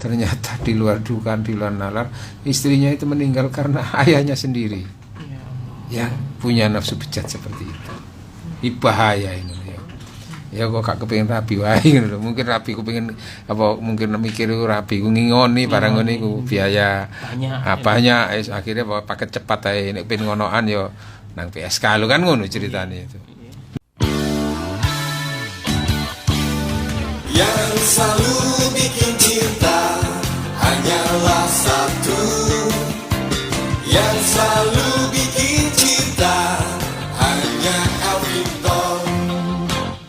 Ternyata di luar dugaan, di luar nalar, istrinya itu meninggal karena ayahnya sendiri yang punya nafsu bejat seperti itu. Ini bahaya ini. Ya kok gak kepengin rabi wae ngono. Mungkin rabi kepengin apa mungkin mikir rabi ku ngingoni barang ngene iku biaya banyak akhirnya paket cepat ae nek pengen ngonoan ya nang PSK lu kan ngono ceritane itu. Yang selalu bikin cinta hanyalah satu. Yang selalu bikin cinta hanya Alvito.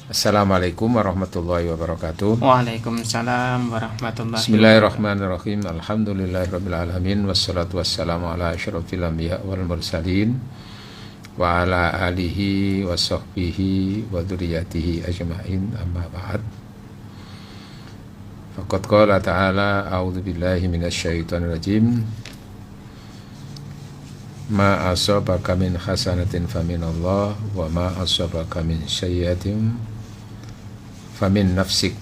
Assalamualaikum warahmatullahi wabarakatuh. Waalaikumsalam warahmatullahi wabarakatuh. Bismillahirrahmanirrahim. Alhamdulillahirabbil alamin wassalatu wassalamu ala asyrofil anbiya wal mursalin wa ala alihi wa sahbihi wa dzurriyyatihi ajmain amma ba'd. Faqad qala ta'ala a'udzu billahi minasyaitonir rajim. Ma asabaka min hasanatin faminallah wa ma asabaka min sayyi'atin famin nafsik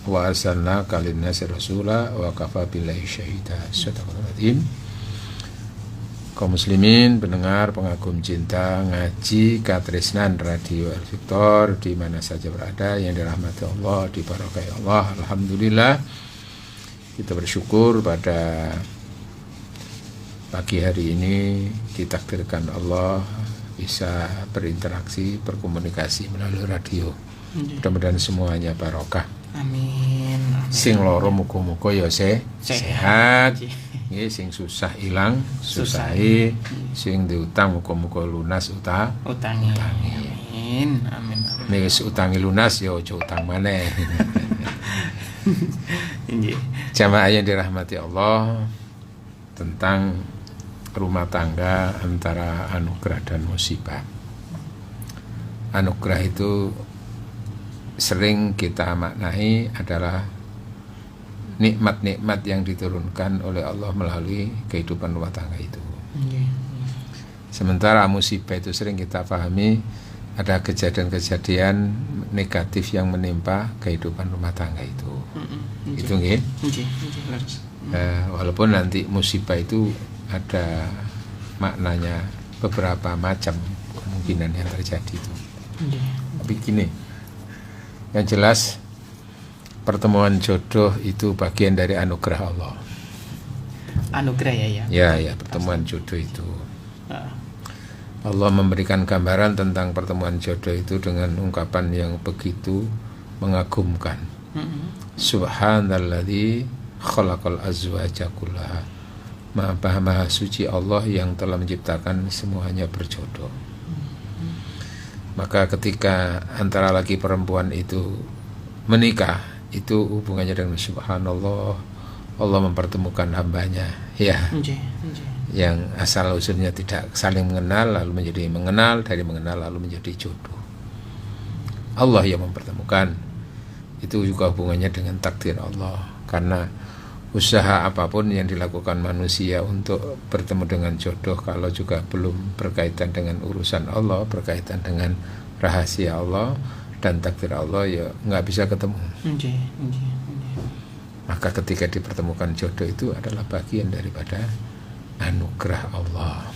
wa arsalnaka linnasi rasula wa kafa billahi syahida. Sadaqallahul kaum muslimin, pendengar, pengagum cinta ngaji katresnan Radio El Victor di mana saja berada yang dirahmati Allah, diberkahi Allah. Alhamdulillah kita bersyukur pada pagi hari ini ditakdirkan Allah bisa berinteraksi, berkomunikasi melalui radio. Mudah-mudahan semuanya barokah. Amin. Sing loro muga-muga ya sehat. Nggih, sing susah ilang susahe, sing diutang muga-muga lunas utange. Amin. Amin. Nek wis utange lunas ya aja utang maneh. Nggih. Jamaah yang dirahmati Allah, tentang rumah tangga antara anugerah dan musibah. Anugerah itu sering kita maknai adalah nikmat-nikmat yang diturunkan oleh Allah melalui kehidupan rumah tangga itu. Sementara musibah itu sering kita pahami ada kejadian-kejadian negatif yang menimpa kehidupan rumah tangga itu. Itu nggih. Walaupun nanti musibah itu ada maknanya beberapa macam kemungkinan yang terjadi itu. Tapi gini, yang jelas pertemuan jodoh itu bagian dari anugerah Allah. Anugerah ya. Ya, pertemuan jodoh itu. Allah memberikan gambaran tentang pertemuan jodoh itu dengan ungkapan yang begitu mengagumkan. Subhanalladzi khalaqal azwaja kullaha. Maha suci Allah yang telah menciptakan semuanya berjodoh. Maka ketika antara laki perempuan itu menikah, itu hubungannya dengan subhanallah, Allah mempertemukan hambanya ya. Yang asal usulnya tidak saling mengenal lalu menjadi mengenal, dari mengenal lalu menjadi jodoh. Allah yang mempertemukan. Itu juga hubungannya dengan takdir Allah. Karena usaha apapun yang dilakukan manusia untuk bertemu dengan jodoh, kalau juga belum berkaitan dengan urusan Allah, berkaitan dengan rahasia Allah dan takdir Allah, ya nggak bisa ketemu. Maka ketika dipertemukan jodoh itu adalah bagian daripada anugerah Allah.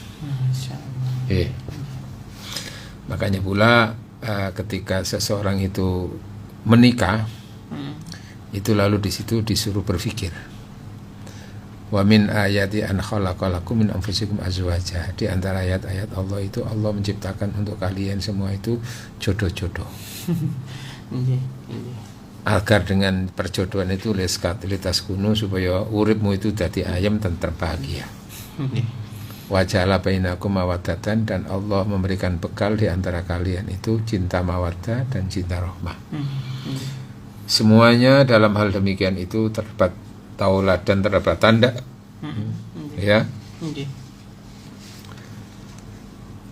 Makanya pula ketika seseorang itu menikah, itu lalu di situ disuruh berpikir. Wa min ayati an khalaqalakum min anfusikum azwaja. Di antara ayat-ayat Allah itu Allah menciptakan untuk kalian semua itu jodoh-jodoh. Agar dengan perjodohan itu leskatilitas kuno supaya uripmu itu dadi ayam dan terbahagia. Wa ja'ala bainakum mawaddatan, dan Allah memberikan bekal di antara kalian itu cinta mawaddah dan cinta rahmah. Semuanya dalam hal demikian itu terdapat tauladan, terdapat tanda. Ya.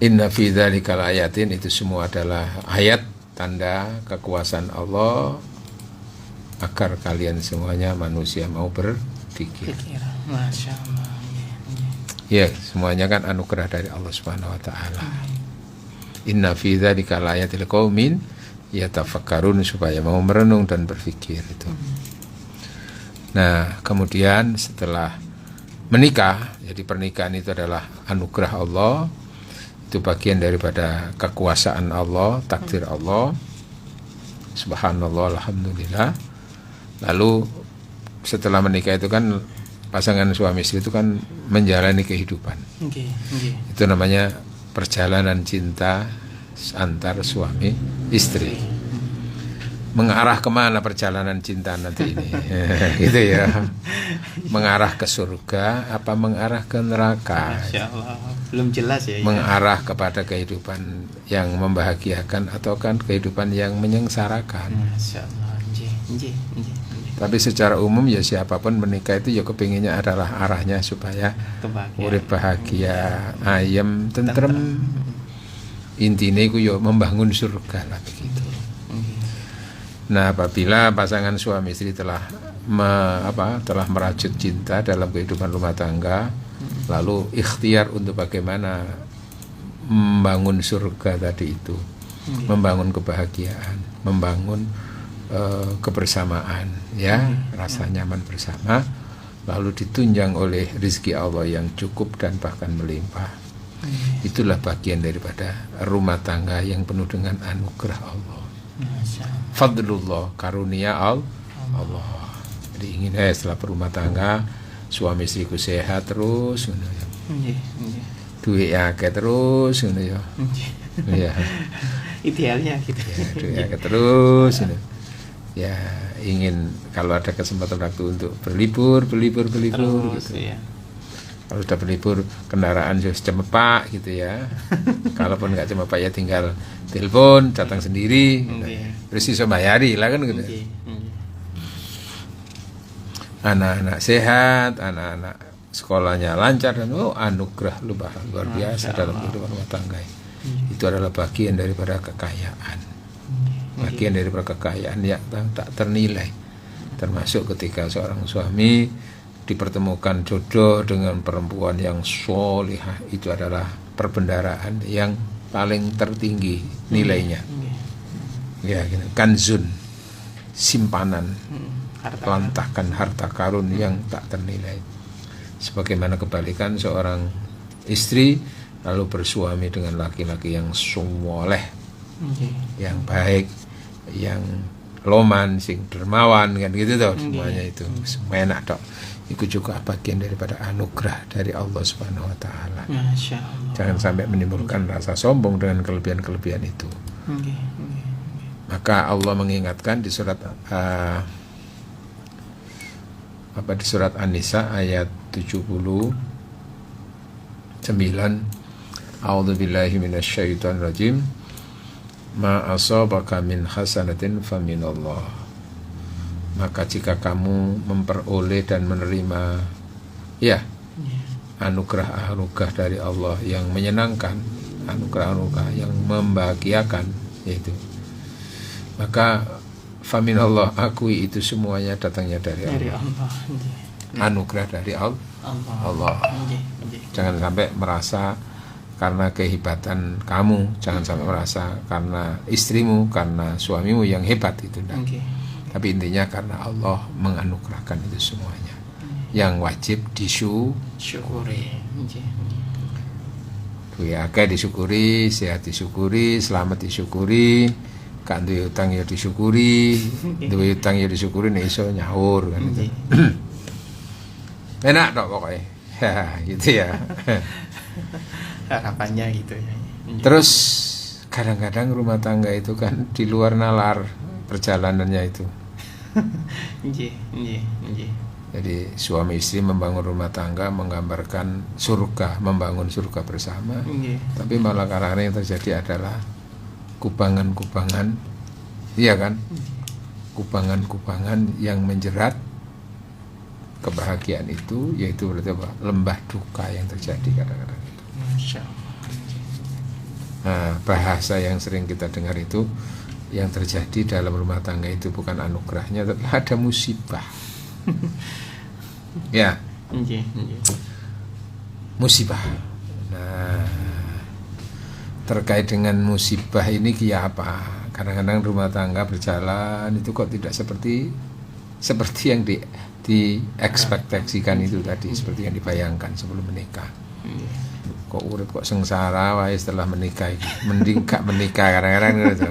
Inna fi dzalikal ayatin, itu semua adalah ayat tanda kekuasaan Allah agar kalian semuanya manusia mau berpikir. Masya Allah. Ya, semuanya kan anugerah dari Allah Subhanahu wa taala. Inna fi dzalikal ayatil qaumin yatafakkarun, supaya mau merenung dan berpikir itu. Nah, kemudian setelah menikah, jadi pernikahan itu adalah anugerah Allah, itu bagian daripada kekuasaan Allah, takdir Allah. Subhanallah, alhamdulillah. Lalu setelah menikah itu kan pasangan suami istri itu kan menjalani kehidupan. Itu namanya perjalanan cinta antar suami istri. Mengarah kemana perjalanan cinta nanti ini? Gitu ya. Mengarah ke surga apa mengarah ke neraka? Masya Allah, belum jelas ya. Mengarah kepada kehidupan yang membahagiakan atau kan kehidupan yang menyengsarakan. Masya Allah. Tapi secara umum ya siapapun menikah itu ya kepinginnya adalah arahnya supaya urip bahagia, ayem, tentrem. Intinya itu ya membangun surga lah begitu. Nah, apabila pasangan suami istri telah merajut cinta dalam kehidupan rumah tangga, lalu ikhtiar untuk bagaimana membangun surga tadi itu, membangun kebahagiaan, membangun kebersamaan, ya, rasa nyaman bersama, lalu ditunjang oleh rizki Allah yang cukup dan bahkan melimpah. Itulah bagian daripada rumah tangga yang penuh dengan anugerah Allah. Fadlullah, karunia Allah. Jadi ingin setelah berumah tangga suami istriku sehat terus, duit akeh terus, ya. Idealnya gitu. Ya, duit akeh terus, ya ingin kalau ada kesempatan waktu untuk berlibur Terus, gitu. Ya. Kalau sudah berlibur kendaraan sudah cemepak gitu ya. Kalaupun nggak cemepak ya tinggal telepon datang sendiri. Terus iso bayari lah kan gitu. Anak-anak sehat, anak-anak sekolahnya lancar dan anugerah luar biasa dalam kehidupan rumah tangga. Itu adalah bagian daripada kekayaan. Bagian daripada kekayaan yang tak ternilai, termasuk ketika seorang suami dipertemukan jodoh dengan perempuan yang sholihah, itu adalah perbendaharaan yang paling tertinggi nilainya. Ya, gitu. Kanzun, simpanan, lantakan harta karun yang tak ternilai. Sebagaimana kebalikan seorang istri lalu bersuami dengan laki-laki yang soleh, yang baik, yang loman, sing dermawan, kan gitu toh, semuanya itu semua enak toh. Itu juga bagian daripada anugerah dari Allah Subhanahu wa taala. Jangan sampai menimbulkan rasa sombong dengan kelebihan-kelebihan itu. Maka Allah mengingatkan di surat di surat An-Nisa ayat 79, A'udzubillahi minasyaitonir rajim. Ma asabaka min hasanatin faminallah. Maka jika kamu memperoleh dan menerima anugerah-anugerah dari Allah yang menyenangkan, anugerah-anugerah yang membahagiakan, yaitu maka faminallah, akui itu semuanya datangnya dari Allah. Anugerah dari Allah. Jangan sampai merasa karena kehebatan kamu, jangan sampai merasa karena istrimu, karena suamimu yang hebat, itu enggak. Tapi intinya karena Allah menganugerahkan itu semuanya, yang wajib disyukuri. Duwe akeh disyukuri, sehat disyukuri, selamat disyukuri, kan duwe utang ya disyukuri, duwe utang ya disyukuri, nek iso nyaur kan itu. Enak tok pokoknya. Gitu ya. Harapannya gitu ya. Terus kadang-kadang rumah tangga itu kan di luar nalar perjalanannya itu. Jadi suami istri membangun rumah tangga menggambarkan surga, membangun surga bersama. Tapi malah karena yang terjadi adalah kubangan-kubangan, iya kan? Kubangan-kubangan yang menjerat kebahagiaan itu, yaitu berarti apa? Lembah duka yang terjadi kadang-kadang itu. Nah, bahasa yang sering kita dengar itu, yang terjadi dalam rumah tangga itu bukan anugerahnya, tapi ada musibah. Ya, musibah. Nah, terkait dengan musibah ini ya apa? Kadang-kadang rumah tangga berjalan itu kok tidak seperti seperti yang diekspektasikan itu tadi, seperti yang dibayangkan sebelum menikah. Kok urip kok sengsara wae setelah menikah iki. Mending gak menikah kadang-kadang gitu.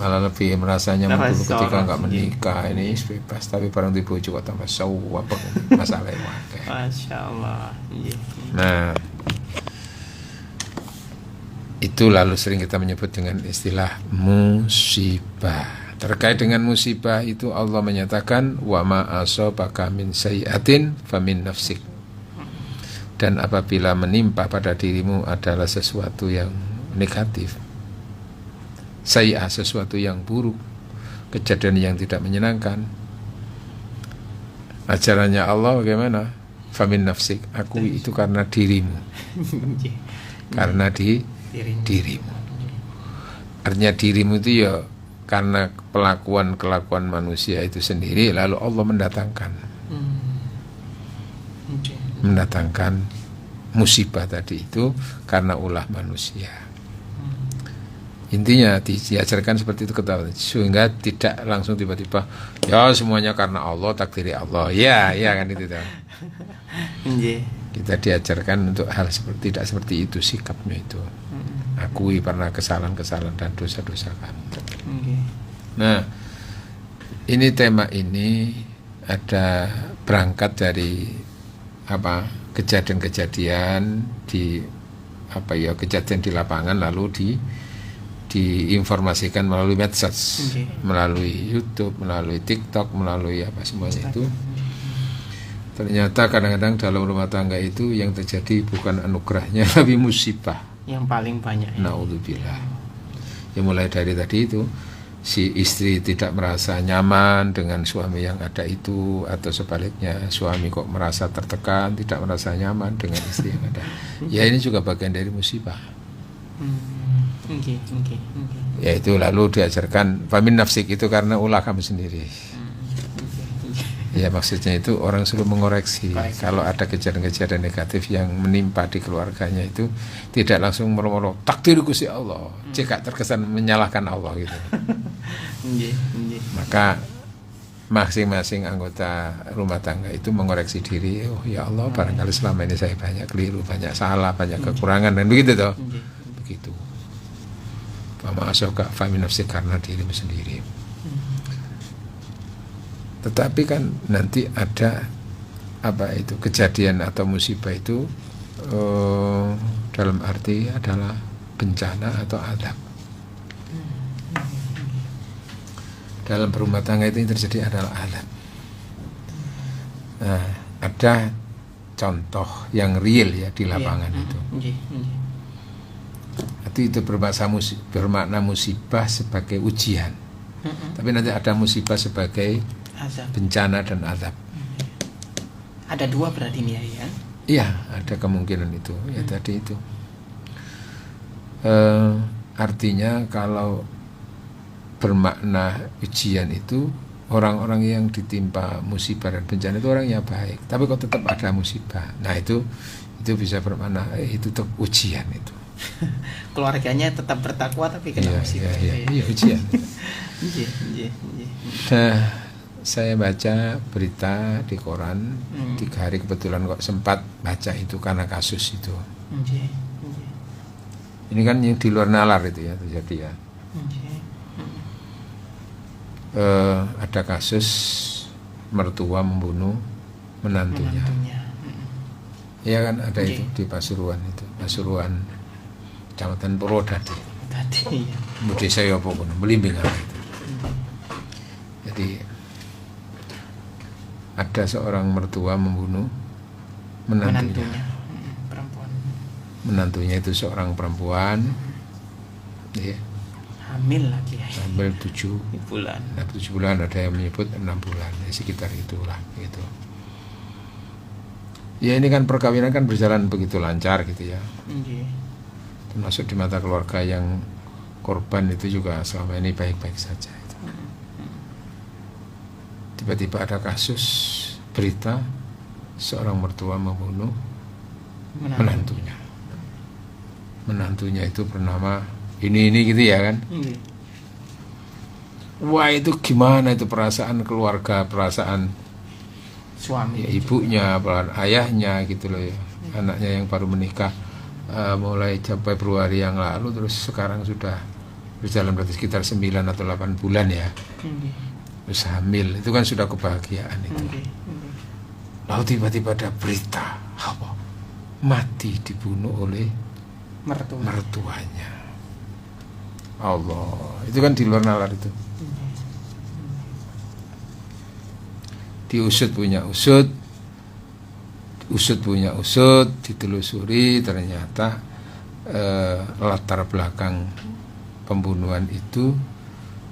Malah lebih merasa nyaman dulu ketika gak menikah. Ini bebas, tapi barang di bojo kok tambah apa masalah wae. Masyaallah. Nah, itu lalu sering kita menyebut dengan istilah musibah. Terkait dengan musibah itu Allah menyatakan wa ma asabaka min sayyi'atin famin nafsik. Dan apabila menimpa pada dirimu adalah sesuatu yang negatif, sayyi'ah, sesuatu yang buruk, kejadian yang tidak menyenangkan, ajarannya Allah bagaimana? Famin nafsik, akui itu karena dirimu. Karena dirimu. Artinya dirimu itu ya karena kelakuan manusia itu sendiri, lalu Allah mendatangkan musibah tadi itu karena ulah manusia. Intinya diajarkan seperti itu ketahuan, sehingga tidak langsung tiba-tiba ya semuanya karena Allah, takdiri Allah. Ya kan itu tuh. Kita diajarkan untuk hal tidak seperti itu sikapnya itu. Akui pernah kesalahan-kesalahan dan dosa-dosa kamu. Nah, ini tema ini ada berangkat dari kejadian-kejadian kejadian di lapangan, lalu diinformasikan melalui medsos, melalui YouTube, melalui TikTok, melalui semuanya itu. Ternyata kadang-kadang dalam rumah tangga itu yang terjadi bukan anugerahnya tapi musibah yang paling banyak. Naudzubillah. Ya mulai dari tadi itu si istri tidak merasa nyaman dengan suami yang ada itu, atau sebaliknya suami kok merasa tertekan, tidak merasa nyaman dengan istri yang ada. Ya ini juga bagian dari musibah. Ya itu lalu diajarkan famin nafsik itu karena ulah kamu sendiri. Ya maksudnya itu orang suruh mengoreksi kalau ada kejadian-kejadian negatif yang menimpa di keluarganya itu tidak langsung moro-moro takdir Gusti Allah, jika terkesan menyalahkan Allah gitu. Maka masing-masing anggota rumah tangga itu mengoreksi diri. Oh ya Allah, barangkali selama ini saya banyak keliru, banyak salah, banyak kekurangan, dan begitu toh. Begitu. Fama asoka famin nafsi, karena dirimu sendiri. Tetapi kan nanti ada kejadian atau musibah itu dalam arti adalah bencana atau azab. Dalam berumah tangga itu yang terjadi adalah azab. Nah, ada contoh yang real ya di lapangan itu. Itu bermakna musibah sebagai ujian. Tapi nanti ada musibah sebagai azab. Bencana dan azab. Ada dua berarti ini ya? Iya, ada kemungkinan itu. Ya tadi itu. Artinya kalau bermakna ujian itu, orang-orang yang ditimpa musibah dan bencana itu orangnya baik, tapi kok tetap ada musibah. Nah itu bisa bermakna itu tetap ujian itu. Keluarganya tetap bertakwa tapi kena musibah. Iya, ujian. Nah, saya baca berita di koran 3 hari kebetulan kok sempat baca itu karena kasus itu. Ini kan yang di luar nalar itu ya terjadi ya. Ada kasus mertua membunuh menantunya. Iya kan ada itu di Pasuruan itu, Pasuruan Kecamatan Purwodadi. Di desa ya apa pun, Belimbing itu. Jadi ada seorang mertua membunuh menantunya. Perempuan. Menantunya itu seorang perempuan, ya. Hamil lagi ya. Hamil 7 bulan. 7 bulan, ada yang menyebut 6 bulan, ya, sekitar itulah gitu. Ya ini kan perkawinan kan berjalan begitu lancar gitu ya. Termasuk di mata keluarga yang korban itu juga selama ini baik-baik saja. Tiba-tiba ada kasus berita seorang mertua membunuh menantunya. Menantunya itu bernama ini gitu ya kan. Wah, itu gimana itu perasaan keluarga, perasaan suami, ya, ibunya, ayahnya gitu loh ya. Anaknya yang baru menikah mulai Februari yang lalu, terus sekarang sudah berjalan berarti sekitar 9 atau 8 bulan ya. Terus hamil, itu kan sudah kebahagiaan itu. Lalu tiba-tiba ada berita apa? Mati dibunuh oleh mertuanya. Allah, itu kan di luar nalar itu. Diusut punya usut, punya usut, ditelusuri ternyata latar belakang pembunuhan itu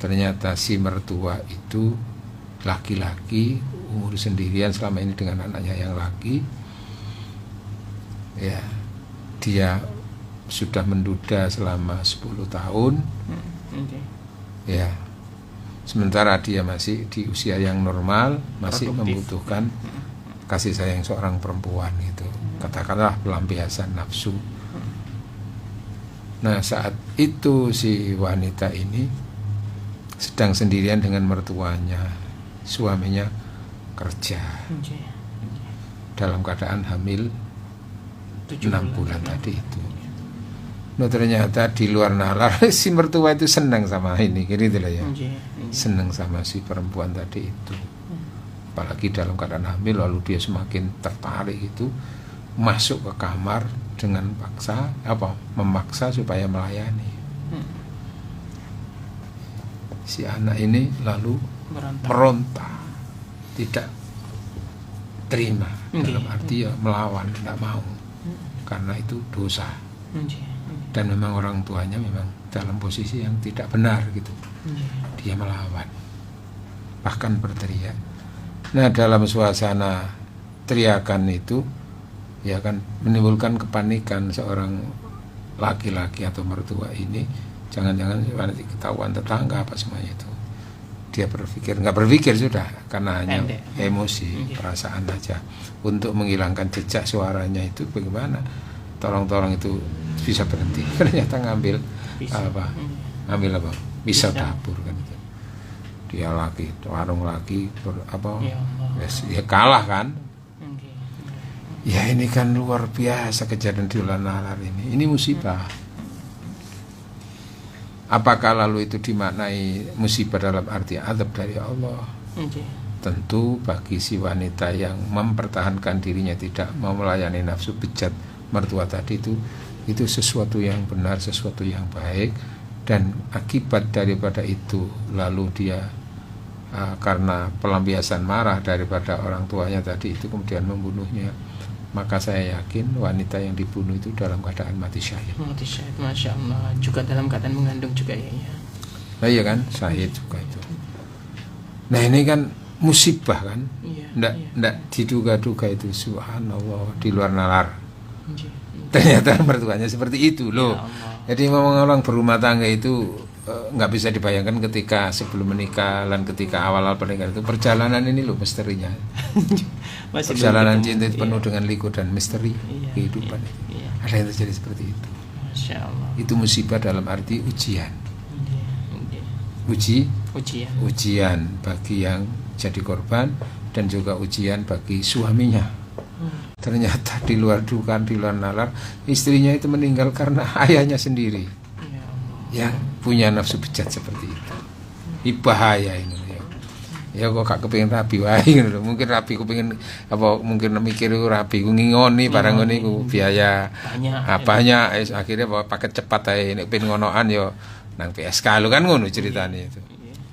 ternyata si mertua itu laki-laki, umur sendirian selama ini dengan anaknya yang laki. Ya, dia sudah menduda selama 10 tahun. Ya. Sementara dia masih di usia yang normal, masih membutuhkan kasih sayang seorang perempuan gitu. Katakanlah pelampiasan nafsu. Nah, saat itu si wanita ini sedang sendirian dengan mertuanya. Suaminya kerja. Dalam keadaan hamil 6 bulan tadi itu. Nah, ternyata di luar nalar si mertua itu senang sama ini, gitu lah ya. Senang sama si perempuan tadi itu. Apalagi dalam keadaan hamil, lalu dia semakin tertarik itu, masuk ke kamar dengan memaksa supaya melayani. Si anak ini lalu meronta, tidak terima, dalam arti ya melawan, tidak mau, karena itu dosa. Dan memang orang tuanya memang dalam posisi yang tidak benar gitu. Dia melawan, bahkan berteriak. Nah, dalam suasana teriakan itu ya kan menimbulkan kepanikan seorang laki-laki atau mertua ini. Jangan-jangan nanti ketahuan tetangga apa semuanya itu. Dia nggak berpikir sudah, karena hanya emosi, perasaan aja. Untuk menghilangkan jejak suaranya itu bagaimana? Tolong itu bisa berhenti. Ternyata ngambil pisau dapur kan itu. Dia lagi warung lagi ya kalah kan. Ya ini kan luar biasa kejadian di luar nalar ini. Ini musibah. Apakah lalu itu dimaknai musibah dalam arti azab dari Allah? Tentu bagi si wanita yang mempertahankan dirinya, tidak mau melayani nafsu bejat mertua tadi itu sesuatu yang benar, sesuatu yang baik. Dan akibat daripada itu lalu dia karena pelampiasan marah daripada orang tuanya tadi itu kemudian membunuhnya, maka saya yakin wanita yang dibunuh itu dalam keadaan mati syahid. Masya Allah. Juga dalam keadaan mengandung juga ya. Nah iya kan, syahid juga itu. Nah ini kan musibah kan. Nggak diduga-duga itu, subhanallah, di luar nalar. Ternyata mertuanya seperti itu loh. Jadi memang orang berumah tangga itu nggak bisa dibayangkan ketika sebelum menikah dan ketika awal-awal pernikahan itu perjalanan ini loh misterinya. Perjalanan cinta itu penuh dengan liku dan misteri kehidupan itu. Ada yang terjadi seperti itu. Masya Allah. Itu musibah dalam arti ujian. Ujian bagi yang jadi korban dan juga ujian bagi suaminya. Ternyata di luar dugaan, di luar nalar, istrinya itu meninggal karena ayahnya sendiri yang punya nafsu bejat seperti itu. Ini bahaya ini. Ya kok gak kepengin rabi wae ngono. Mungkin rabi kepengin mungkin mikir rabi ku ngingoni barang ngene iku biaya banyak akhirnya paket cepat ae nek pengen ngonoan yo nang PSK lu kan ngono ceritanya itu.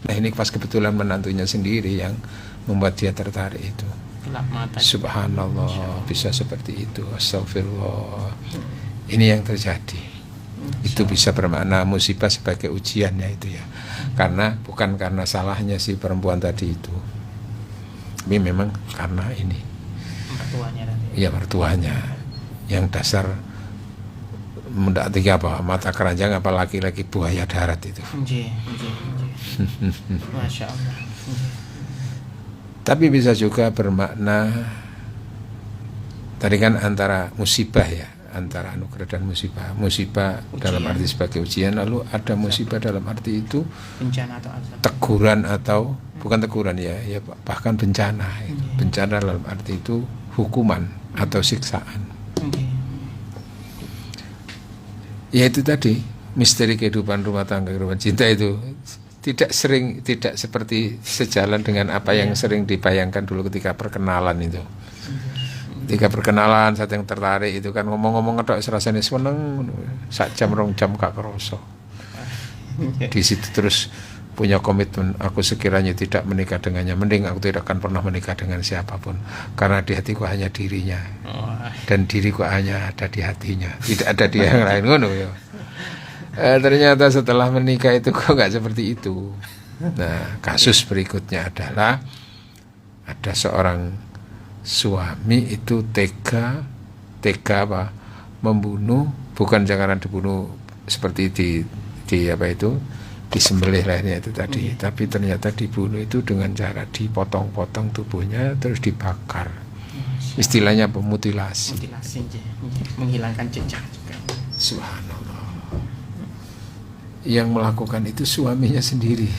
Nah ini pas kebetulan menantunya sendiri yang membuat dia tertarik itu. Subhanallah, bisa seperti itu. Astagfirullah. Ini yang terjadi. Itu bisa bermakna musibah sebagai ujiannya itu ya. Karena bukan karena salahnya si perempuan tadi itu, tapi memang karena ini mertuanya tadi. Iya, mertuanya yang dasar mendak tiga mata keranjang apa laki-laki buaya darat itu. Masya Allah. Tapi bisa juga bermakna tadi kan antara musibah ya, antara anugerah dan musibah. Musibah dalam arti sebagai ujian, lalu ada musibah dalam arti itu bencana atau azab. Teguran atau bukan teguran ya bahkan bencana. Bencana dalam arti itu hukuman atau siksaan. Ya itu tadi misteri kehidupan rumah tangga, kehidupan cinta itu tidak seperti sejalan dengan apa yang sering dibayangkan dulu ketika perkenalan itu. Ketika perkenalan saat yang tertarik itu kan ngomong-ngomong ketok rasane seneng sak jam 2 jam gak kerasa. Di situ terus punya komitmen, aku sekiranya tidak menikah dengannya, mending aku tidak akan pernah menikah dengan siapapun, karena di hatiku hanya dirinya dan diriku hanya ada di hatinya, tidak ada di yang lain. Ngono ya. Ternyata setelah menikah itu kok nggak seperti itu. Nah, kasus berikutnya adalah ada seorang suami itu tega apa membunuh, bukan jangan dibunuh seperti di apa itu disembelih lainnya itu tadi, tapi ternyata dibunuh itu dengan cara dipotong-potong tubuhnya terus dibakar. Istilahnya mutilasi. Menghilangkan jejak juga. Subhanallah. Yang melakukan itu suaminya sendiri.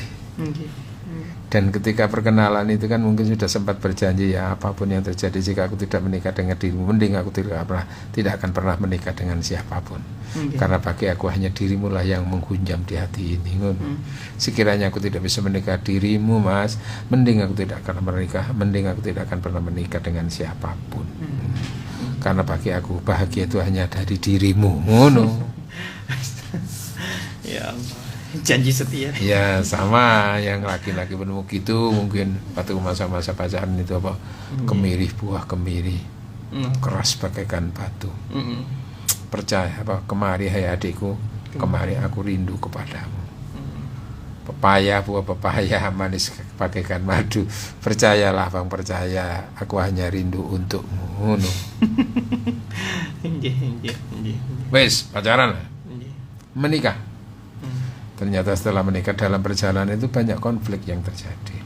Dan ketika perkenalan itu kan mungkin sudah sempat berjanji, ya apapun yang terjadi jika aku tidak menikah dengan dirimu, mending aku tidak akan pernah menikah dengan siapapun. Karena bagi aku hanya dirimu lah yang menghunjam di hati ini. Sekiranya aku tidak bisa menikah dirimu, Mas, mending aku tidak akan pernah menikah dengan siapapun. Karena bagi aku bahagia itu hanya dari dirimu. Ya Allah. Janji setia. Ya sama yang laki-laki penemu gitu mungkin waktu masa-masa pacaran itu apa kemiri buah kemiri keras bagaikan batu. Percaya apa kemari hai adikku, kemari aku rindu kepadamu. Pepaya buah pepaya manis bagaikan madu. Percayalah bang, percaya aku hanya rindu untukmu. Wes pacaran menikah. Ternyata setelah menikah dalam perjalanan itu banyak konflik yang terjadi.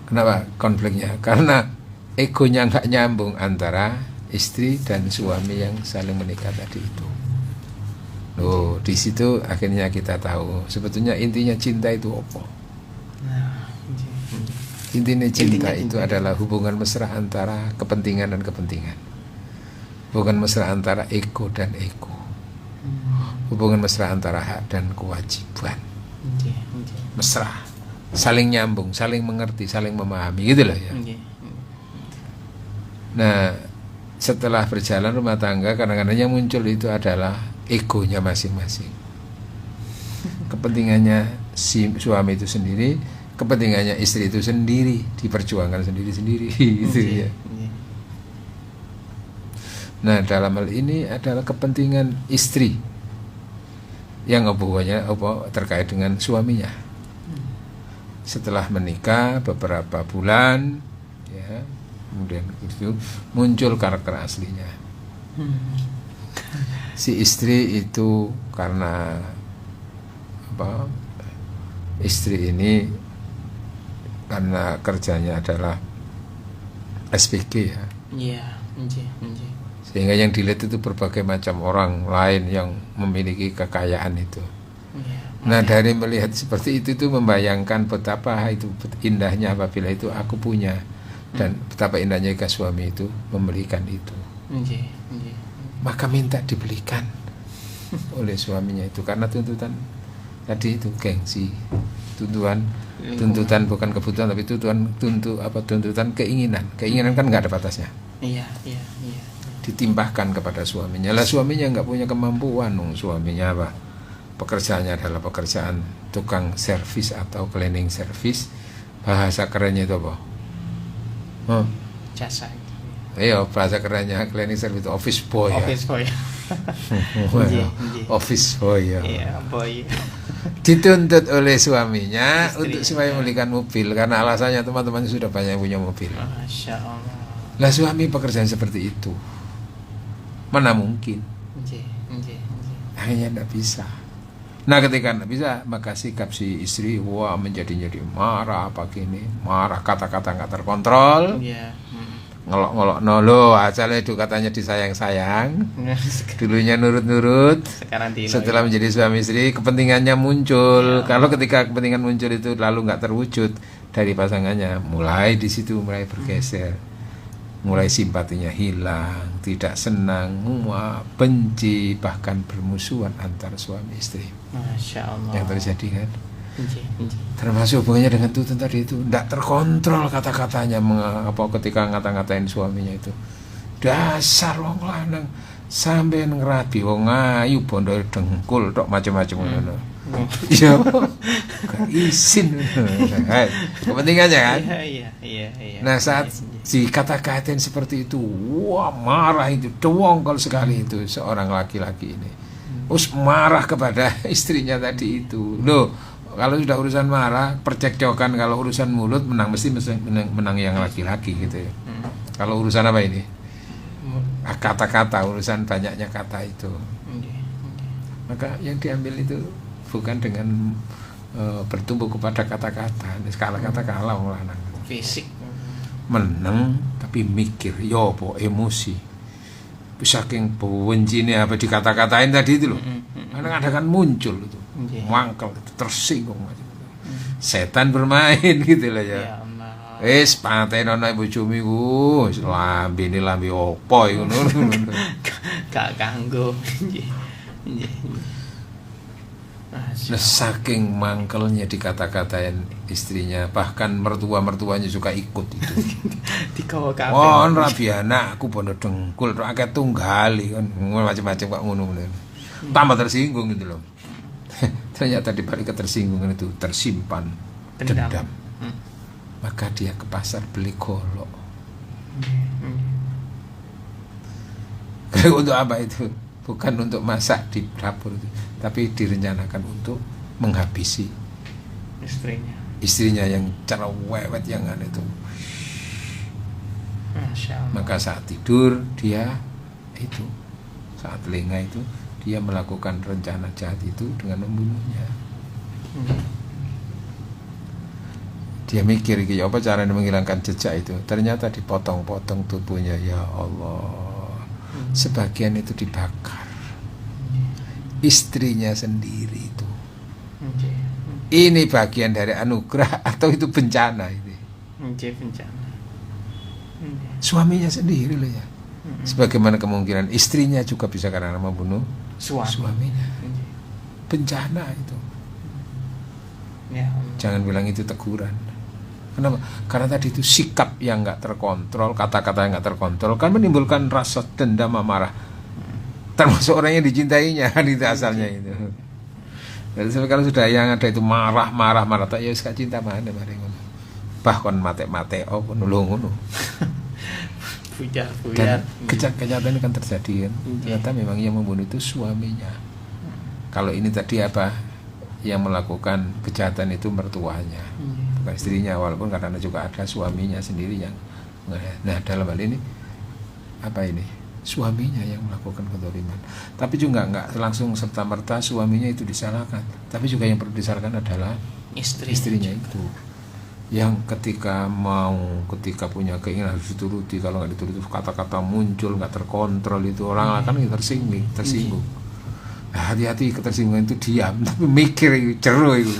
Kenapa konfliknya? Karena egonya nggak nyambung antara istri dan suami yang saling menikah tadi itu. Loh, di situ akhirnya kita tahu sebetulnya intinya cinta itu apa? Intinya cinta itu adalah hubungan mesra antara kepentingan dan kepentingan. Hubungan mesra antara ego dan ego. Hubungan mesra antara hak dan kewajiban. Mesra, saling nyambung, saling mengerti, saling memahami, gitu loh ya. Nah, setelah berjalan rumah tangga, kadang-kadang yang muncul itu adalah egonya masing-masing. Kepentingannya si suami itu sendiri, kepentingannya istri itu sendiri, diperjuangkan sendiri-sendiri, gitu ya. Nah, dalam hal ini adalah kepentingan istri yang hubungannya terkait dengan suaminya. Setelah menikah beberapa bulan, ya, kemudian itu muncul karakter aslinya. Si istri itu karena apa? Istri ini karena kerjanya adalah SPG ya. Iya, sehingga yang dilihat itu berbagai macam orang lain yang memiliki kekayaan itu. Nah, dari melihat seperti itu membayangkan betapa itu indahnya apabila itu aku punya, dan betapa indahnya jika suami itu memberikan itu. Maka minta dibelikan oleh suaminya itu karena tuntutan tadi itu gengsi, tuntutan bukan kebutuhan tapi tuntutan keinginan kan nggak ada batasnya. Iya. Ditimpahkan kepada suaminya. Lah suaminya nggak punya kemampuan, suaminya apa? Pekerjaannya adalah pekerjaan tukang servis atau cleaning service. Bahasa kerennya itu apa? Jasa. Iya, bahasa kerennya cleaning service itu office boy. Office boy ya. Iya, boy. Dituntut oleh suaminya untuk supaya membelikan mobil karena alasannya teman-temannya sudah banyak yang punya mobil. Masya Allah. Lah suami pekerjaan seperti itu mana mungkin? Akhirnya tidak bisa. Nah, ketika tidak bisa, maka sikap si istri menjadi marah, kata-kata nggak terkontrol. ngelok-ngelok nolo asalnya itu katanya disayang-sayang, dulunya nurut-nurut, setelah menjadi suami istri kepentingannya muncul. Kalau ketika kepentingan muncul itu lalu nggak terwujud dari pasangannya, mulai di situ mulai bergeser, mulai simpatinya hilang, tidak senang, benci, bahkan bermusuhan antar suami istri. Masya Allah. Yang terjadi kan? Termasuk hubungannya dengan Tuhan tadi itu tidak terkontrol kata-katanya ketika ngata-ngatain suaminya itu. Dasar wong lanang sampai ngerabi wong ayu bondo dengkul tok macam-macam ngono. Ya. Gak izin. Kepentingannya kan? Iya. Nah, saat dikata-katain seperti itu, wah marah itu, dongkol sekali itu seorang laki-laki ini. Terus marah kepada istrinya tadi itu. Loh, kalau sudah urusan marah, percekcokan, kalau urusan mulut menang mesti menang yang laki-laki gitu ya. Kalau urusan apa ini? Kata-kata, urusan banyaknya kata itu. Maka yang diambil itu bukan dengan bertumbuh kepada kata-kata. Kata-kata kalah orang lanang. Fisik. Menang tapi mikir, yopo emosi. Saking bencinya apa dikata-katain tadi itu loh. Kadang-kadang kan muncul itu. Mangkel itu tersinggung aja. Setan bermain gitu loh ya. Wis patenono bojomu iku, lambe opo iku ngono. Gak kanggo. Saking mangkelnya dikata-katain istrinya, bahkan mertuanya juga ikut itu. Dikawa kabeh. Oh, rabi anakku bondo dengkul tok akeh tunggali kan macam-macam kok ngono. Tambah tersinggung gitu loh. Ternyata di balik ketersinggungan itu tersimpan dendam. Maka dia ke pasar beli golok. Untuk apa itu? Bukan untuk masak di dapur itu, tapi direncanakan untuk menghabisi istrinya yang cerewet yang aneh itu. Maka saat tidur dia itu, saat lengah itu dia melakukan rencana jahat itu dengan membunuhnya. Dia mikir, ya apa caranya menghilangkan jejak itu? Ternyata dipotong-potong tubuhnya, ya Allah. Sebagian itu dibakar. Istrinya sendiri itu. Ini bagian dari anugerah atau itu bencana ini? Bencana. Suaminya sendiri loh ya. Sebagaimana kemungkinan istrinya juga bisa karena membunuh suaminya. Bencana itu. Jangan bilang itu teguran. Kenapa? Karena tadi itu sikap yang nggak terkontrol, kata-kata yang nggak terkontrol kan menimbulkan rasa dendam amarah. Termasuk orang yang dicintainya kan itu asalnya itu. Jadi kalau sudah yang ada itu marah tak ya suka cinta mana mari ngono. Bahkan mate-mate nulung ngono. Dan kenyataan kan terjadi kan. Ternyata memang yang membunuh itu suaminya. Kalau ini tadi apa? Yang melakukan kejahatan itu mertuanya, bukan istrinya, walaupun kadang juga ada suaminya sendiri yang. Nah, dalam hal ini apa ini? Suaminya yang melakukan kezaliman. Tapi juga nggak langsung serta merta suaminya itu disalahkan. Tapi juga yang perlu disalahkan adalah istrinya itu. Yang ketika punya keinginan harus dituruti, kalau nggak dituruti kata-kata muncul nggak terkontrol itu orang akan tersinggung. Nah, hati-hati ketersinggungan itu diam tapi mikir ceru itu.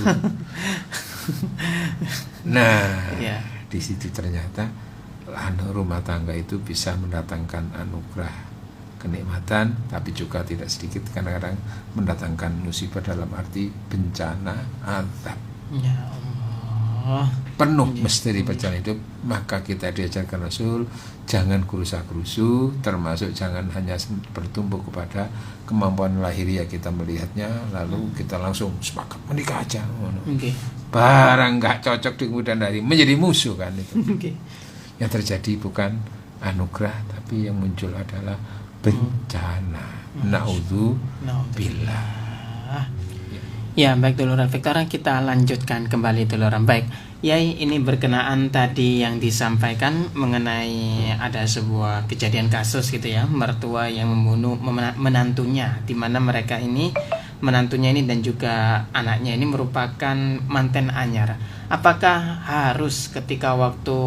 Nah, di situ ternyata rumah tangga itu bisa mendatangkan anugerah kenikmatan, tapi juga tidak sedikit kadang-kadang mendatangkan musibah dalam arti bencana, azab. Ya Allah. Penuh misteri perjalanan hidup. Maka kita diajarkan Rasul jangan gerusa-gerusu, termasuk jangan hanya bertumbuh kepada kemampuan lahiriah kita melihatnya lalu kita langsung sepakat menikah aja. Barang nggak cocok di kemudian hari menjadi musuh kan itu. Yang terjadi bukan anugerah tapi yang muncul adalah bencana. Naudzubillah. Ya, baik duluran Victoria, kita lanjutkan kembali duluran. Baik, Yai, ini berkenaan tadi yang disampaikan mengenai ada sebuah kejadian kasus gitu ya, mertua yang membunuh menantunya, di mana mereka ini menantunya ini dan juga anaknya ini merupakan manten anyar. Apakah harus ketika waktu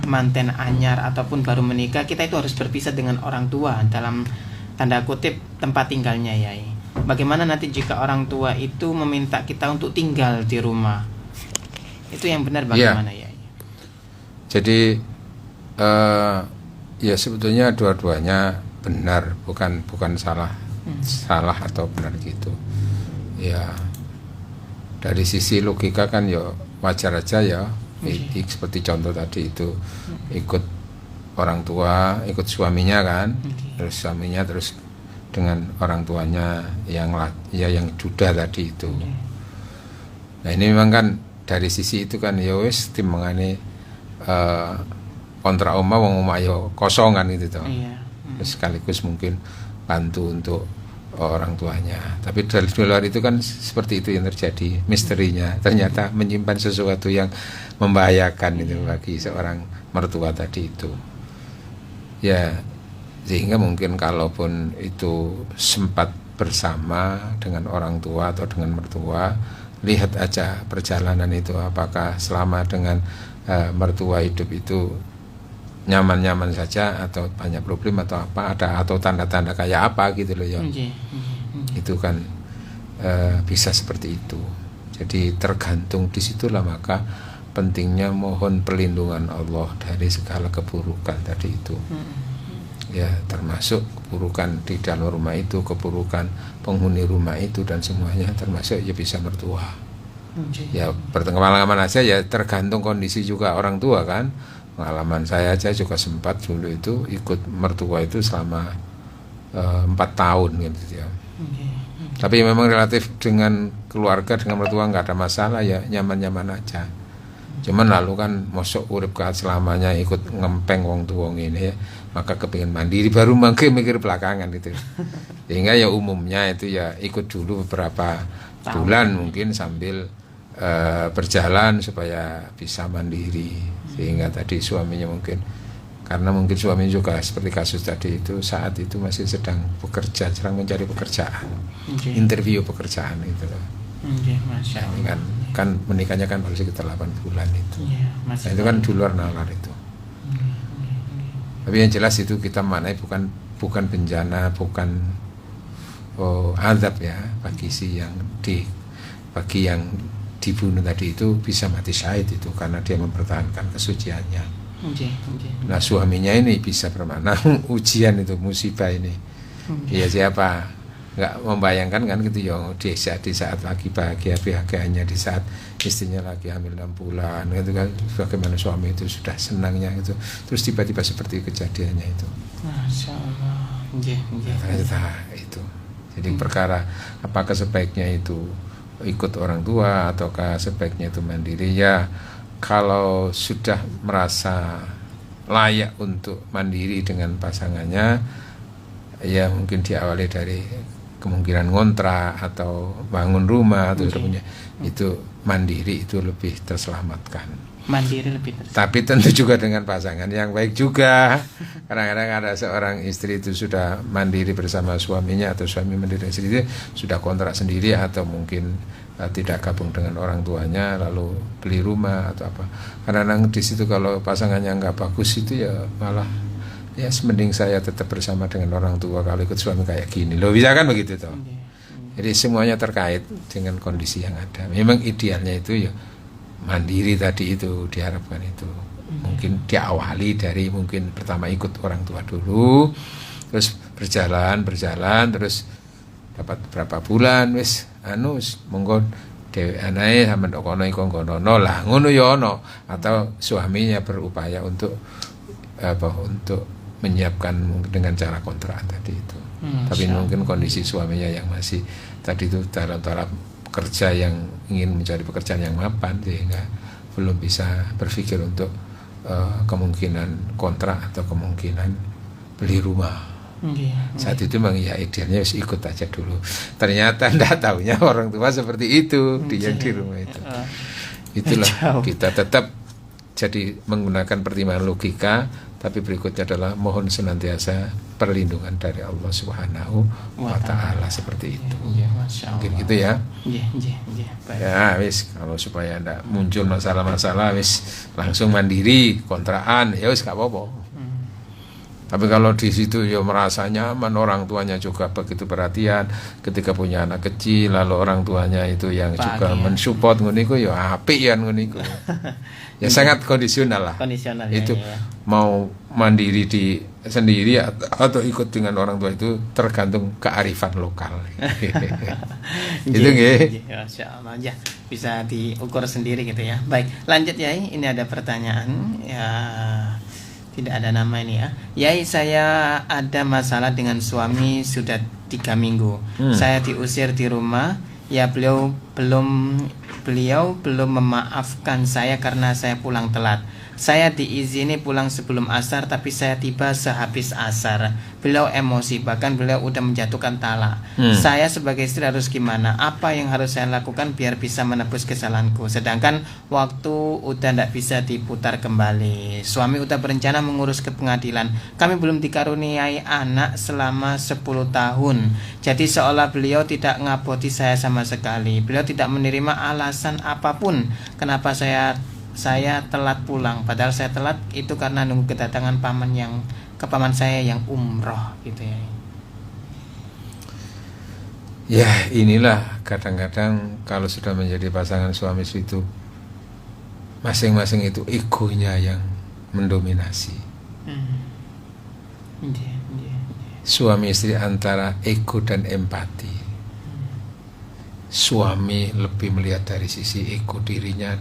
manten anyar ataupun baru menikah kita itu harus berpisah dengan orang tua dalam tanda kutip tempat tinggalnya, Yai? Bagaimana nanti jika orang tua itu meminta kita untuk tinggal di rumah? Itu yang benar bagaimana, Yai? Jadi ya sebetulnya dua-duanya benar, bukan salah atau benar gitu. Ya dari sisi logika kan ya wajar aja ya. Seperti contoh tadi itu ikut orang tua, ikut suaminya kan, terus suaminya terus dengan orang tuanya yang duda tadi itu. Nah ini memang kan dari sisi itu kan ya wis timbangane kontrak omah wong omah ya kosong kan gitu toh. Terus sekaligus mungkin bantu untuk orang tuanya. Tapi dari luar itu kan seperti itu yang terjadi, misterinya ternyata menyimpan sesuatu yang membahayakan itu bagi seorang mertua tadi itu. Ya sehingga mungkin kalaupun itu sempat bersama dengan orang tua atau dengan mertua, lihat aja perjalanan itu apakah selama dengan mertua hidup itu nyaman-nyaman saja atau banyak problem atau apa, ada atau tanda-tanda kayak apa gitu loh ya. Itu kan bisa seperti itu. Jadi tergantung disitulah maka pentingnya mohon perlindungan Allah dari segala keburukan tadi itu. Ya termasuk keburukan di dalam rumah itu, keburukan penghuni rumah itu dan semuanya termasuk ya bisa mertua. Ya pengalaman aja ya tergantung kondisi juga orang tua kan. Pengalaman saya aja juga sempat dulu itu ikut mertua itu selama 4 tahun gitu ya. Tapi memang relatif dengan keluarga dengan mertua nggak ada masalah ya, nyaman-nyaman aja. Cuman lalu kan mosok urip selamanya ikut ngempeng wong tuwa ini ya, maka kepingin mandiri baru mikir belakangan gitu. Sehingga ya umumnya itu ya ikut dulu beberapa bulan mungkin sambil berjalan supaya bisa mandiri. Sehingga tadi suaminya mungkin karena mungkin suaminya juga seperti kasus tadi itu saat itu masih sedang mencari pekerjaan, interview pekerjaan itu loh. Masya Allah. Kan menikahnya kan baru sekitar 8 bulan itu. Nah, itu kan di luar nalar itu. Tapi yang jelas itu kita maknai bukan bencana, bukan azab ya bagi yang dibunuh tadi itu bisa mati syahid itu karena dia mempertahankan kesuciannya. Nah suaminya ini bisa bermakna ujian itu, musibah ini. Ya siapa nggak membayangkan kan gitu ya di saat lagi bahagianya di saat istrinya lagi hamil 6 bulan gitu kan, bagaimana suami itu sudah senangnya gitu, terus tiba-tiba seperti kejadiannya itu. Masya Allah. Ternyata itu. Jadi perkara apakah sebaiknya itu ikut orang tua ataukah sebaiknya itu mandiri, ya kalau sudah merasa layak untuk mandiri dengan pasangannya ya mungkin diawali dari kemungkinan ngontrak atau bangun rumah atau sebagainya. Itu mandiri itu lebih terselamatkan. Mandiri lebih terselamatkan. Tapi tentu juga dengan pasangan yang baik juga. Kadang-kadang ada seorang istri itu sudah mandiri bersama suaminya atau suami mandiri sendiri, sudah kontrak sendiri atau mungkin tidak gabung dengan orang tuanya lalu beli rumah atau apa. Kadang-kadang di situ kalau pasangannya nggak bagus itu ya malah ya mending saya tetap bersama dengan orang tua kalau ikut suami kayak gini loh, bisa kan begitu toh. Jadi semuanya terkait dengan kondisi yang ada. Memang idealnya itu ya mandiri tadi itu diharapkan itu. Mungkin diawali dari mungkin pertama ikut orang tua dulu, terus berjalan terus dapat berapa bulan wis monggo dhewe anae sampe kono iku ngono lah ngono ya ono, atau suaminya berupaya untuk untuk menyiapkan dengan cara kontrak tadi itu. Tapi mungkin kondisi suaminya yang masih tadi itu dalam taraf kerja yang ingin mencari pekerjaan yang mapan sehingga belum bisa berpikir untuk kemungkinan kontrak atau kemungkinan beli rumah. Saat itu memang ya idealnya ikut aja dulu. Ternyata ndak taunya orang tua seperti itu yang di rumah itu. Itulah kita tetap jadi menggunakan pertimbangan logika, tapi berikutnya adalah mohon senantiasa perlindungan dari Allah Subhanahu wa Ta'ala, seperti itu. Mungkin gitu ya. Ya wis, kalau supaya tidak muncul masalah-masalah, wis langsung mandiri kontrakan, ya wis gak apa-apa. Tapi kalau di situ ya merasa nyaman, orang tuanya juga begitu perhatian ketika punya anak kecil, lalu orang tuanya itu yang juga mensupport nguniku ya apik ya nguniku. Ya sangat kondisional lah. Kondisional itu ya. Mau mandiri di sendiri atau ikut dengan orang tua itu tergantung kearifan lokal. Itu nggih. Masyaallah ya, bisa diukur sendiri gitu ya. Baik, lanjut ya. Ini ada pertanyaan ya. Tidak ada nama ini ya. Yai, saya ada masalah dengan suami sudah 3 minggu. Saya diusir di rumah. Ya beliau belum memaafkan saya karena saya pulang telat. Saya diizini pulang sebelum asar, tapi saya tiba sehabis asar. Beliau emosi, bahkan beliau udah menjatuhkan talak. Saya sebagai istri harus gimana? Apa yang harus saya lakukan biar bisa menebus kesalahanku? Sedangkan waktu udah tidak bisa diputar kembali. Suami udah berencana mengurus ke pengadilan. Kami belum dikaruniai anak selama 10 tahun. Jadi seolah beliau tidak ngaboti saya sama sekali. Beliau tidak menerima alasan apapun kenapa saya telat pulang, padahal saya telat itu karena nunggu kedatangan paman saya yang umroh gitu ya. Ya inilah kadang-kadang kalau sudah menjadi pasangan suami istri itu masing-masing itu egonya yang mendominasi. Suami istri antara ego dan empati. Suami lebih melihat dari sisi ego dirinya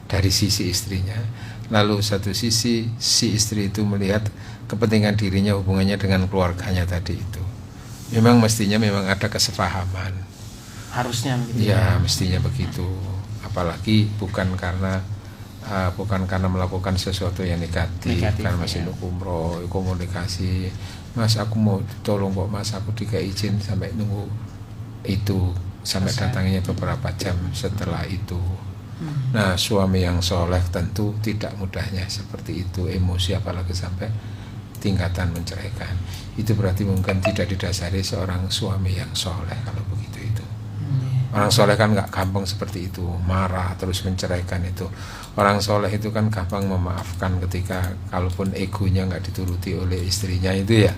dari sisi istrinya. Lalu satu sisi si istri itu melihat kepentingan dirinya, hubungannya dengan keluarganya tadi itu. Memang mestinya ada kesepahaman. Harusnya begitu. Ya, mestinya begitu. Apalagi bukan karena melakukan sesuatu yang negatif karena masih umroh, komunikasi. Mas, aku mau tolong kok Mas, aku dikasih izin sampai nunggu itu sampai datangnya beberapa jam setelah itu. Nah, suami yang soleh tentu tidak mudahnya seperti itu, emosi apalagi sampai tingkatan menceraikan. Itu berarti mungkin tidak didasari seorang suami yang soleh kalau begitu itu. Orang soleh kan nggak gampang seperti itu, marah terus menceraikan itu. Orang soleh itu kan gampang memaafkan ketika kalaupun egonya nggak dituruti oleh istrinya itu ya.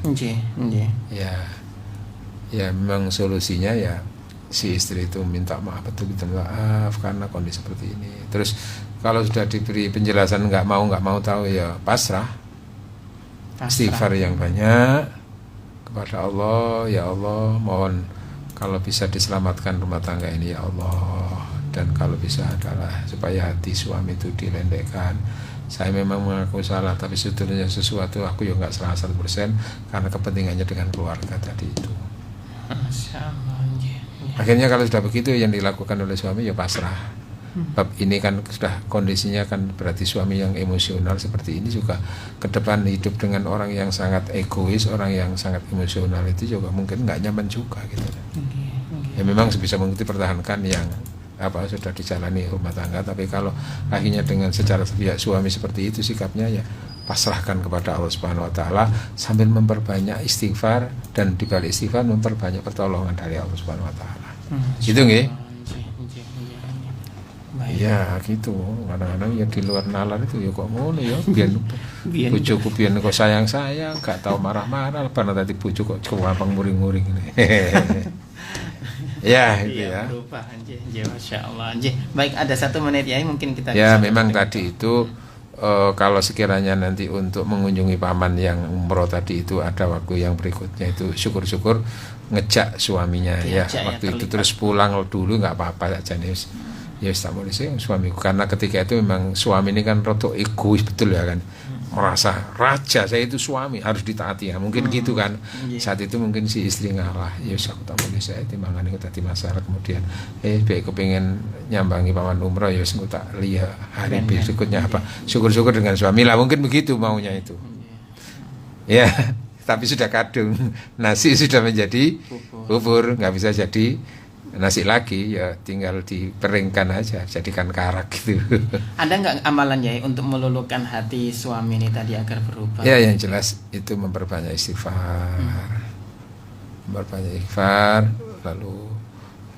Ya memang solusinya ya si istri itu minta maaf, betul-betul maaf karena kondisi seperti ini. Terus kalau sudah diberi penjelasan nggak mau tahu ya pasrah. Istighfar yang banyak kepada Allah. Ya Allah, mohon kalau bisa diselamatkan rumah tangga ini ya Allah. Dan kalau bisa adalah supaya hati suami itu dilendekkan. Saya memang mengaku salah, tapi sebetulnya sesuatu aku ya nggak 100% karena kepentingannya dengan keluarga tadi itu. Akhirnya kalau sudah begitu yang dilakukan oleh suami ya pasrah. Bab ini kan sudah kondisinya kan berarti suami yang emosional seperti ini juga ke depan hidup dengan orang yang sangat egois, orang yang sangat emosional itu juga mungkin nggak nyaman juga gitu. Ya memang sebisa mungkin dipertahankan yang sudah dijalani rumah tangga, tapi kalau akhirnya dengan secara sepihak suami seperti itu sikapnya ya pasrahkan kepada Allah Subhanahu wa Ta'ala sambil memperbanyak istighfar, dan di balik istighfar memperbanyak pertolongan dari Allah Subhanahu wa Ta'ala. Gitu nggih? Ya gitu. Kadang-kadang ya di luar nalar itu ya kok ngono ya. Biyen bojoku biyen kok sayang-sayang, gak tahu marah-marah, lebar tadi bojo kok gampang muring-muring ini. Ya itu ya. Berubah masyaallah. Baik, ada 1 menit ya mungkin kita ya memang tadi itu kalau sekiranya nanti untuk mengunjungi paman yang umroh tadi itu ada waktu yang berikutnya itu syukur-syukur ngejak suaminya waktu itu terus pulang dulu nggak apa-apa aja nih ya tak boleh sih suamiku, karena ketika itu memang suami ini kan rotok egois betul ya kan, merasa raja saya itu suami harus ditaati ya mungkin gitu kan. Saat itu mungkin si istri ngalah, ya aku tak boleh saya timbangan itu tadi masalah, kemudian baik kepengen nyambangi paman umroh ya aku tak lihat hari berikutnya apa, syukur-syukur dengan suami lah mungkin begitu maunya itu ya. Tapi sudah kadung nasi sudah menjadi bubur, nggak bisa jadi nasi lagi ya tinggal diperingkan aja, jadikan karak gitu. Ada nggak amalan ya untuk meluluhkan hati suami ini tadi agar berubah? Ya yang jelas itu memperbanyak istighfar, memperbanyak istighfar, lalu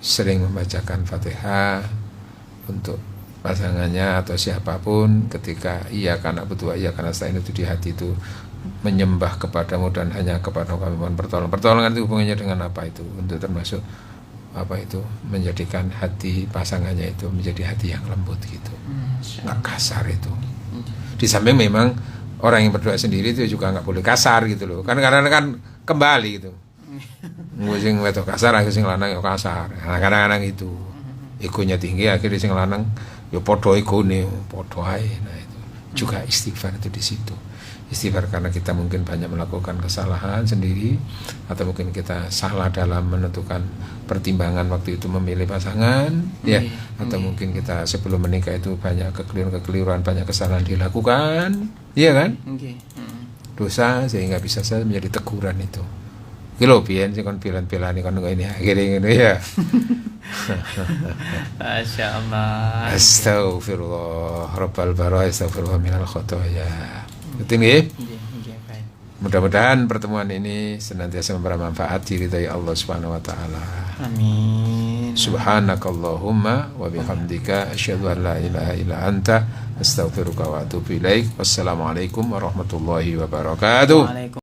sering membacakan Fatihah untuk pasangannya atau siapapun ketika iya karena berdoa iya karena selain itu di hati itu menyembah kepadamu dan hanya kepada kami mohon pertolongan. Pertolongan itu hubungannya dengan apa itu? Untuk termasuk apa itu menjadikan hati pasangannya itu menjadi hati yang lembut gitu, nggak kasar itu. Di samping memang orang yang berdoa sendiri itu juga nggak boleh kasar gitu loh. Kan karena kan kembali gitu. Sing wedok kasar, akhirnya sing lanang ya kasar. Nah, kadang-kadang itu egonya tinggi, akhirnya sing lanang ya podo egone, podo ae. Nah itu juga istighfar itu di situ. Istighfar karena kita mungkin banyak melakukan kesalahan sendiri atau mungkin kita salah dalam menentukan pertimbangan waktu itu memilih pasangan ya atau mungkin kita sebelum menikah itu banyak kekeliruan banyak kesalahan dilakukan iya kan dosa sehingga bisa saja menjadi teguran itu kilo pian sih kon pilan-pilan kon ini akhirnya ini ya. Masya Allah. Astagfirullah Rabbal barah astagfirullah minal khotoya. Betul nggih? Mudah-mudahan pertemuan ini senantiasa memberi manfaat diridhai Allah Subhanahu wa taala. Amin. Subhanakallahumma wa bihamdika asyhadu an la ilaha illa anta astaghfiruka wa atubu ilaik. Wassalamualaikum warahmatullahi wabarakatuh.